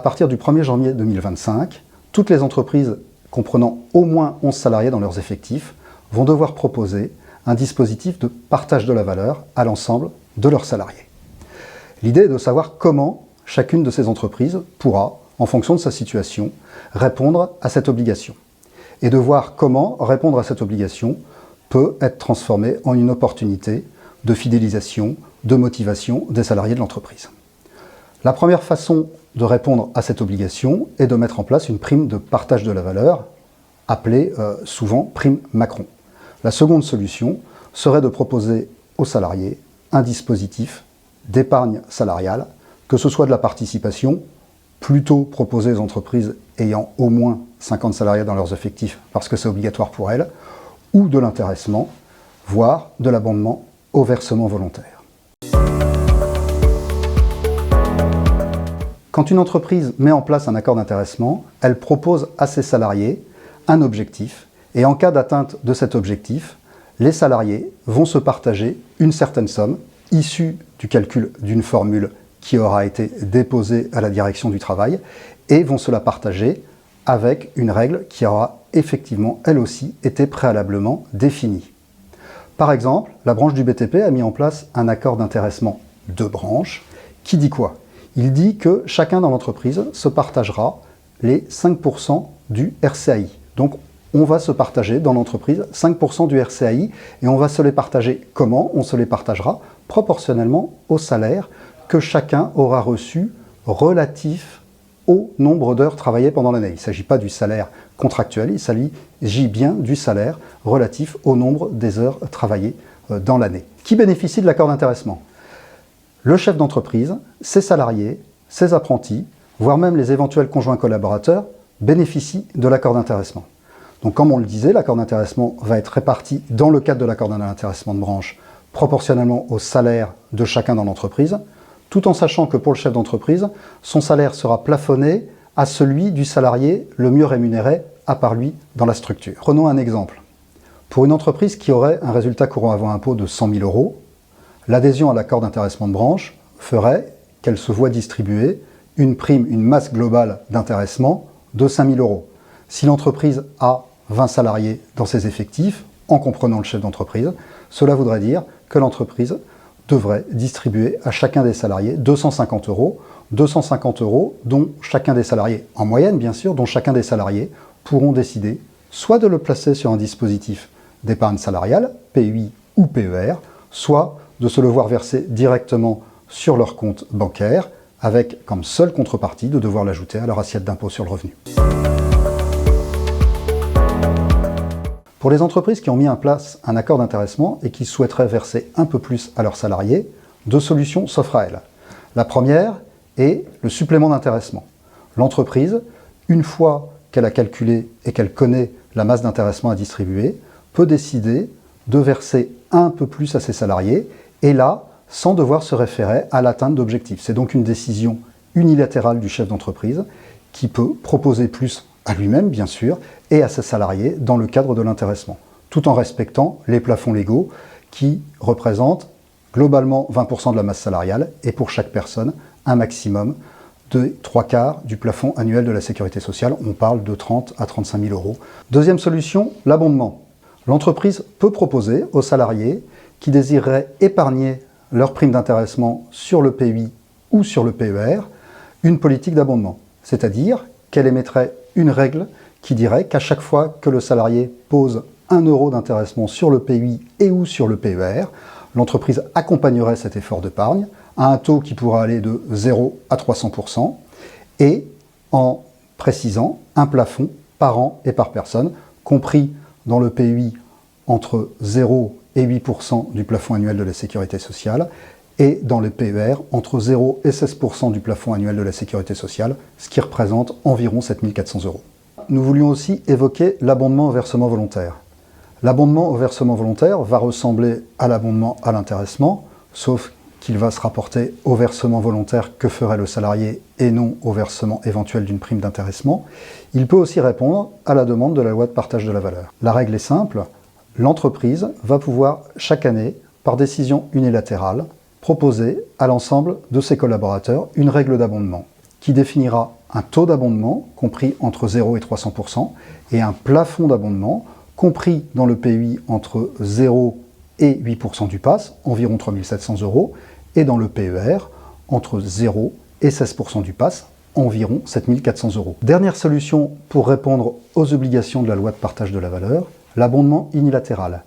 partir du 1er janvier 2025, toutes les entreprises comprenant au moins 11 salariés dans leurs effectifs vont devoir proposer un dispositif de partage de la valeur à l'ensemble de leurs salariés. L'idée est de savoir comment chacune de ces entreprises pourra, en fonction de sa situation, répondre à cette obligation. Et de voir comment répondre à cette obligation peut être transformé en une opportunité de fidélisation, de motivation des salariés de l'entreprise. La première façon de répondre à cette obligation est de mettre en place une prime de partage de la valeur, appelée souvent prime Macron. La seconde solution serait de proposer aux salariés un dispositif d'épargne salariale, que ce soit de la participation, plutôt proposée aux entreprises ayant au moins 50 salariés dans leurs effectifs parce que c'est obligatoire pour elles, ou de l'intéressement, voire de l'abondement au versement volontaire. Quand une entreprise met en place un accord d'intéressement, elle propose à ses salariés un objectif, et en cas d'atteinte de cet objectif, les salariés vont se partager une certaine somme issue du calcul d'une formule qui aura été déposée à la direction du travail, et vont se la partager avec une règle qui aura effectivement, elle aussi, été préalablement définie. Par exemple, la branche du BTP a mis en place un accord d'intéressement de branche qui dit quoi? Il dit que chacun dans l'entreprise se partagera les 5% du RCAI. Donc, on va se partager dans l'entreprise 5% du RCAI et on va se les partager comment? On se les partagera proportionnellement au salaire que chacun aura reçu relatif au nombre d'heures travaillées pendant l'année. Il ne s'agit pas du salaire contractuel, il s'agit bien du salaire relatif au nombre des heures travaillées dans l'année. Qui bénéficie de l'accord d'intéressement? Le chef d'entreprise, ses salariés, ses apprentis, voire même les éventuels conjoints collaborateurs, bénéficient de l'accord d'intéressement. Donc comme on le disait, l'accord d'intéressement va être réparti dans le cadre de l'accord d'intéressement de branche proportionnellement au salaire de chacun dans l'entreprise, tout en sachant que pour le chef d'entreprise, son salaire sera plafonné à celui du salarié le mieux rémunéré à part lui dans la structure. Prenons un exemple. Pour une entreprise qui aurait un résultat courant avant impôt de 100 000 €, l'adhésion à l'accord d'intéressement de branche ferait qu'elle se voit distribuer une prime, une masse globale d'intéressement de 5 000 €. Si l'entreprise a 20 salariés dans ses effectifs, en comprenant le chef d'entreprise, cela voudrait dire que l'entreprise devrait distribuer à chacun des salariés 250 €, 250 € dont chacun des salariés, en moyenne bien sûr, dont chacun des salariés pourront décider soit de le placer sur un dispositif d'épargne salariale, PEI ou PER, soit de se le voir verser directement sur leur compte bancaire, avec comme seule contrepartie de devoir l'ajouter à leur assiette d'impôt sur le revenu. Pour les entreprises qui ont mis en place un accord d'intéressement et qui souhaiteraient verser un peu plus à leurs salariés, deux solutions s'offrent à elles. La première est le supplément d'intéressement. L'entreprise, une fois qu'elle a calculé et qu'elle connaît la masse d'intéressement à distribuer, peut décider de verser un peu plus à ses salariés, et là, sans devoir se référer à l'atteinte d'objectifs. C'est donc une décision unilatérale du chef d'entreprise qui peut proposer plus à lui-même, bien sûr, et à ses salariés dans le cadre de l'intéressement, tout en respectant les plafonds légaux qui représentent globalement 20% de la masse salariale et pour chaque personne, un maximum de 3/4 du plafond annuel de la sécurité sociale. On parle de 30 à 35 000 €. Deuxième solution, l'abondement. L'entreprise peut proposer aux salariés qui désireraient épargner leur prime d'intéressement sur le PEI ou sur le PER, une politique d'abondement. C'est-à-dire qu'elle émettrait une règle qui dirait qu'à chaque fois que le salarié pose 1 € d'intéressement sur le PEI et ou sur le PER, l'entreprise accompagnerait cet effort d'épargne à un taux qui pourra aller de 0 à 300% et en précisant un plafond par an et par personne, compris dans le PEI entre 0 et 8% du plafond annuel de la sécurité sociale et dans le PER entre 0 et 16% du plafond annuel de la sécurité sociale, ce qui représente environ 7 400 €. Nous voulions aussi évoquer l'abondement au versement volontaire. L'abondement au versement volontaire va ressembler à l'abondement à l'intéressement, sauf qu'il va se rapporter au versement volontaire que ferait le salarié et non au versement éventuel d'une prime d'intéressement. Il peut aussi répondre à la demande de la loi de partage de la valeur. La règle est simple, l'entreprise va pouvoir chaque année, par décision unilatérale, proposer à l'ensemble de ses collaborateurs une règle d'abondement qui définira un taux d'abondement compris entre 0 et 300% et un plafond d'abondement compris dans le PUI entre 0 et 8% du PASS, environ 3 700 €, et dans le PER entre 0 et 16% du PASS, environ 7 400 €. Dernière solution pour répondre aux obligations de la loi de partage de la valeur, l'abondement unilatéral.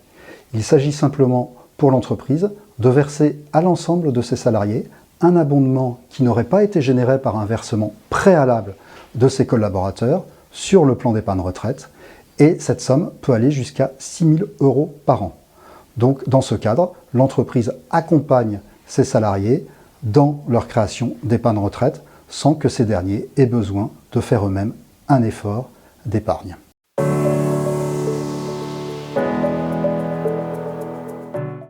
Il s'agit simplement pour l'entreprise de verser à l'ensemble de ses salariés un abondement qui n'aurait pas été généré par un versement préalable de ses collaborateurs sur le plan d'épargne retraite, et cette somme peut aller jusqu'à 6 000 € par an. Donc dans ce cadre, l'entreprise accompagne ses salariés dans leur création d'épargne retraite sans que ces derniers aient besoin de faire eux-mêmes un effort d'épargne.